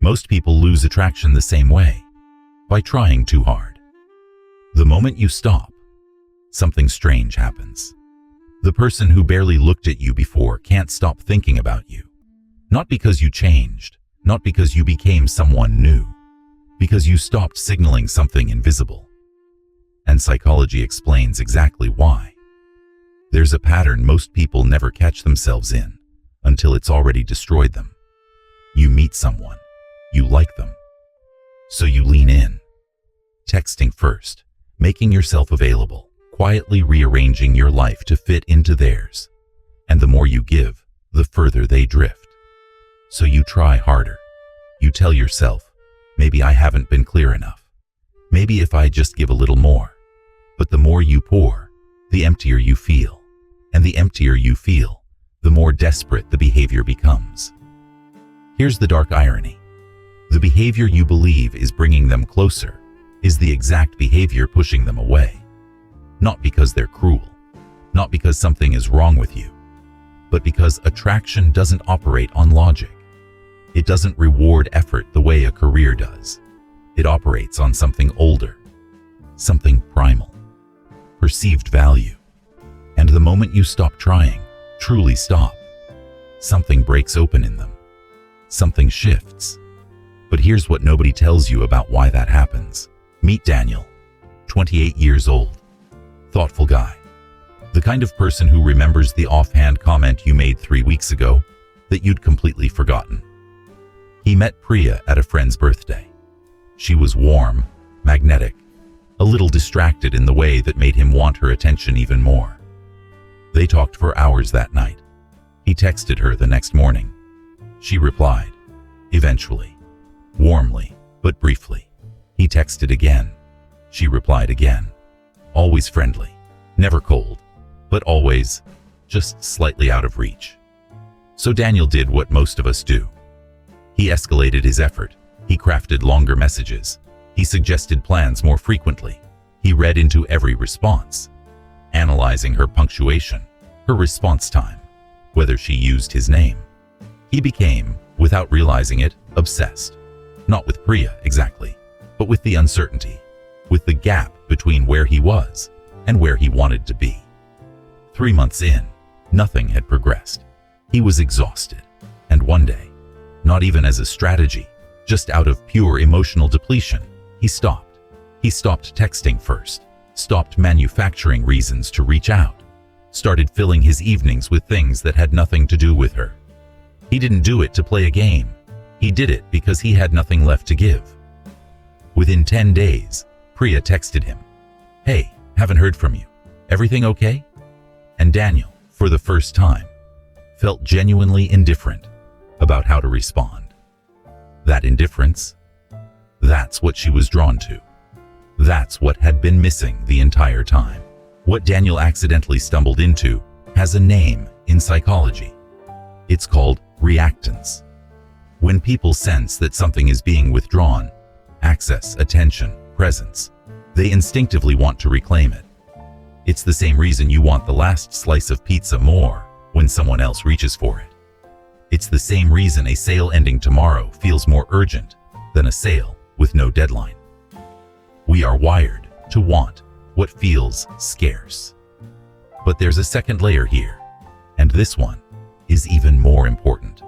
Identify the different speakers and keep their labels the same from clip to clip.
Speaker 1: Most people lose attraction the same way, by trying too hard. The moment you stop, something strange happens. The person who barely looked at you before can't stop thinking about you. Not because you changed, not because you became someone new, because you stopped signaling something invisible. And psychology explains exactly why. There's a pattern most people never catch themselves in until it's already destroyed them. You meet someone, you like them, so you lean in. Texting first, making yourself available, quietly rearranging your life to fit into theirs. And the more you give, the further they drift. So you try harder. You tell yourself, maybe I haven't been clear enough. Maybe if I just give a little more. But the more you pour, the emptier you feel. And the emptier you feel, the more desperate the behavior becomes. Here's the dark irony. The behavior you believe is bringing them closer is the exact behavior pushing them away. Not because they're cruel, not because something is wrong with you, but because attraction doesn't operate on logic. It doesn't reward effort the way a career does. It operates on something older, something primal, perceived value. And the moment you stop trying, truly stop, something breaks open in them. Something shifts. But here's what nobody tells you about why that happens. Meet Daniel, 28 years old. Thoughtful guy. The kind of person who remembers the offhand comment you made 3 weeks ago that you'd completely forgotten. He met Priya at a friend's birthday. She was warm, magnetic, a little distracted in the way that made him want her attention even more. They talked for hours that night. He texted her the next morning. She replied, eventually, warmly, but briefly. He texted again. She replied again. Always friendly, never cold, but always just slightly out of reach. So Daniel did what most of us do. He escalated his effort. He crafted longer messages. He suggested plans more frequently. He read into every response, analyzing her punctuation, her response time, whether she used his name. He became, without realizing it, obsessed. Not with Priya exactly, but with the uncertainty, with the gap between where he was and where he wanted to be. 3 months in, nothing had progressed. He was exhausted. And one day, not even as a strategy, just out of pure emotional depletion, he stopped. He stopped texting first, stopped manufacturing reasons to reach out, started filling his evenings with things that had nothing to do with her. He didn't do it to play a game. He did it because he had nothing left to give. Within 10 days, Priya texted him, "Hey, haven't heard from you. Everything okay?" And Daniel, for the first time, felt genuinely indifferent about how to respond. That indifference, that's what she was drawn to. That's what had been missing the entire time. What Daniel accidentally stumbled into has a name in psychology. It's called reactance. When people sense that something is being withdrawn, access, attention, presence, they instinctively want to reclaim it. It's the same reason you want the last slice of pizza more when someone else reaches for it. It's the same reason a sale ending tomorrow feels more urgent than a sale with no deadline. We are wired to want what feels scarce. But there's a second layer here, and this one is even more important.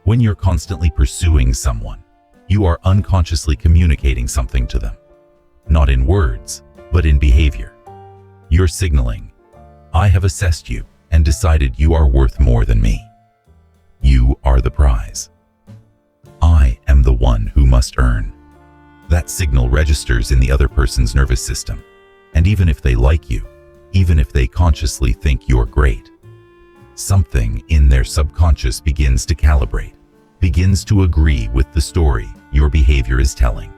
Speaker 1: When you're constantly pursuing someone, you are unconsciously communicating something to them. Not in words, but in behavior. You're signaling, I have assessed you and decided you are worth more than me. You are the prize. I am the one who must earn. That signal registers in the other person's nervous system. And even if they like you, even if they consciously think you're great, something in their subconscious begins to calibrate, begins to agree with the story your behavior is telling.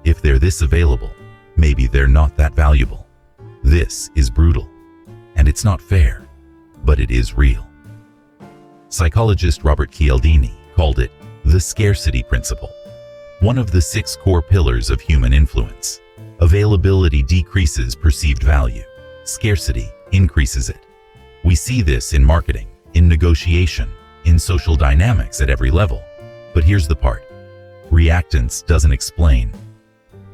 Speaker 1: If they're this available, maybe they're not that valuable. This is brutal. And it's not fair, but it is real. Psychologist Robert Cialdini called it the scarcity principle, one of the 6 core pillars of human influence. Availability decreases perceived value. Scarcity increases it. We see this in marketing, in negotiation, in social dynamics at every level. But here's the part. Reactance doesn't explain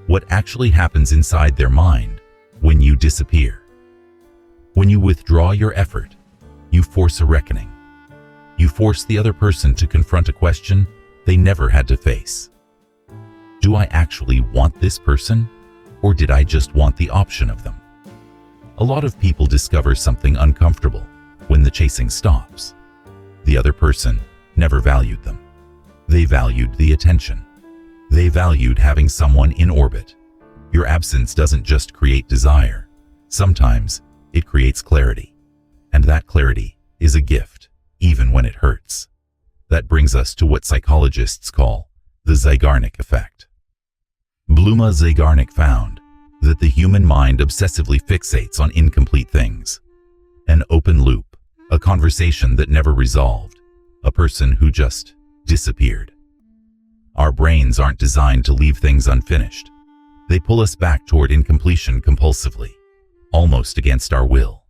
Speaker 1: what actually happens inside their mind when you disappear. When you withdraw your effort, you force a reckoning. You force the other person to confront a question they never had to face. Do I actually want this person, or did I just want the option of them? A lot of people discover something uncomfortable when the chasing stops. The other person never valued them. They valued the attention. They valued having someone in orbit. Your absence doesn't just create desire. Sometimes it creates clarity. And that clarity is a gift, even when it hurts. That brings us to what psychologists call the Zeigarnik effect. Bluma Zeigarnik found that the human mind obsessively fixates on incomplete things. An open loop, a conversation that never resolved, a person who just disappeared. Our brains aren't designed to leave things unfinished. They pull us back toward incompletion compulsively, almost against our will.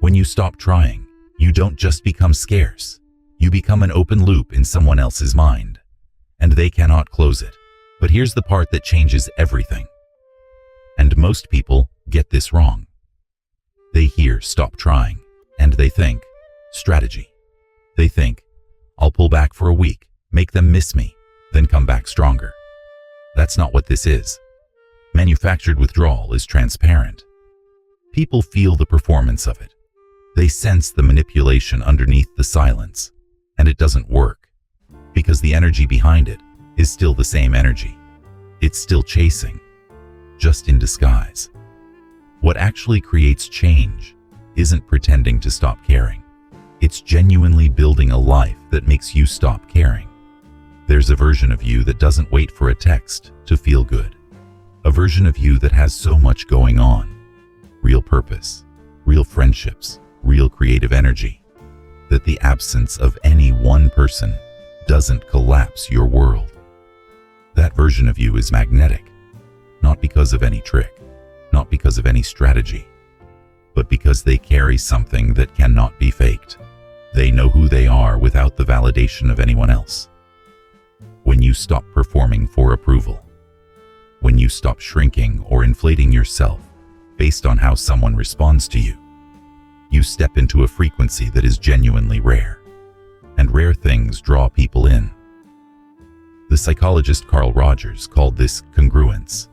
Speaker 1: When you stop trying, you don't just become scarce. You become an open loop in someone else's mind, and they cannot close it. But here's the part that changes everything. And most people get this wrong. They hear "stop trying," and they think strategy. They think, I'll pull back for a week, make them miss me, then come back stronger. That's not what this is. Manufactured withdrawal is transparent. People feel the performance of it. They sense the manipulation underneath the silence, and it doesn't work, because the energy behind it is still the same energy. It's still chasing, just in disguise. What actually creates change isn't pretending to stop caring. It's genuinely building a life that makes you stop caring. There's a version of you that doesn't wait for a text to feel good. A version of you that has so much going on. Real purpose, real friendships, real creative energy, that the absence of any one person doesn't collapse your world. That version of you is magnetic, not because of any trick, not because of any strategy, but because they carry something that cannot be faked. They know who they are without the validation of anyone else. When you stop performing for approval, when you stop shrinking or inflating yourself based on how someone responds to you, you step into a frequency that is genuinely rare. And rare things draw people in. The psychologist Carl Rogers called this congruence,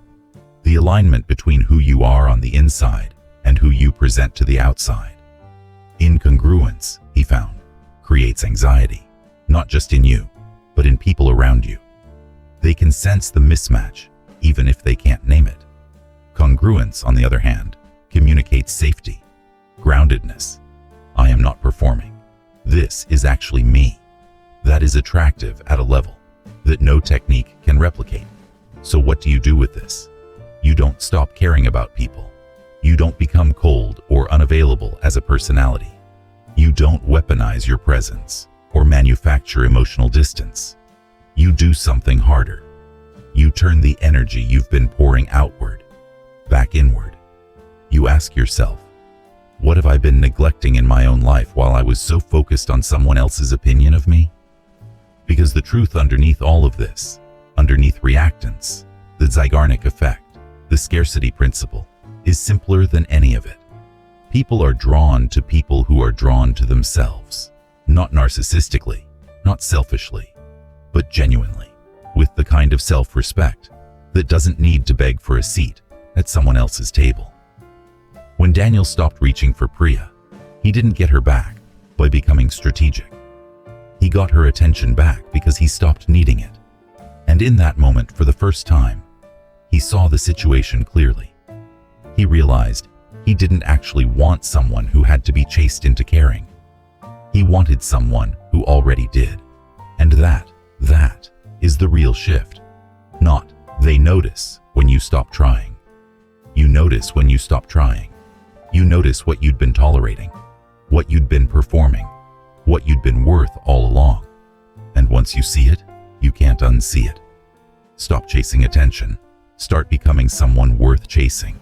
Speaker 1: the alignment between who you are on the inside and who you present to the outside. Incongruence, he found, creates anxiety, not just in you, but in people around you. They can sense the mismatch, even if they can't name it. Congruence, on the other hand, communicates safety, groundedness. I am not performing. This is actually me. That is attractive at a level that no technique can replicate. So what do you do with this? You don't stop caring about people. You don't become cold or unavailable as a personality. You don't weaponize your presence or manufacture emotional distance. You do something harder. You turn the energy you've been pouring outward, back inward. You ask yourself, what have I been neglecting in my own life while I was so focused on someone else's opinion of me? Because the truth underneath all of this, underneath reactance, the Zeigarnik effect, the scarcity principle, is simpler than any of it. People are drawn to people who are drawn to themselves, not narcissistically, not selfishly, but genuinely, with the kind of self-respect that doesn't need to beg for a seat at someone else's table. When Daniel stopped reaching for Priya, he didn't get her back by becoming strategic. He got her attention back because he stopped needing it. And in that moment, for the first time, he saw the situation clearly. He realized he didn't actually want someone who had to be chased into caring. He wanted someone who already did. And that is the real shift. Not, they notice when you stop trying. You notice when you stop trying. You notice what you'd been tolerating, what you'd been performing, what you'd been worth all along. And once you see it, you can't unsee it. Stop chasing attention. Start becoming someone worth chasing.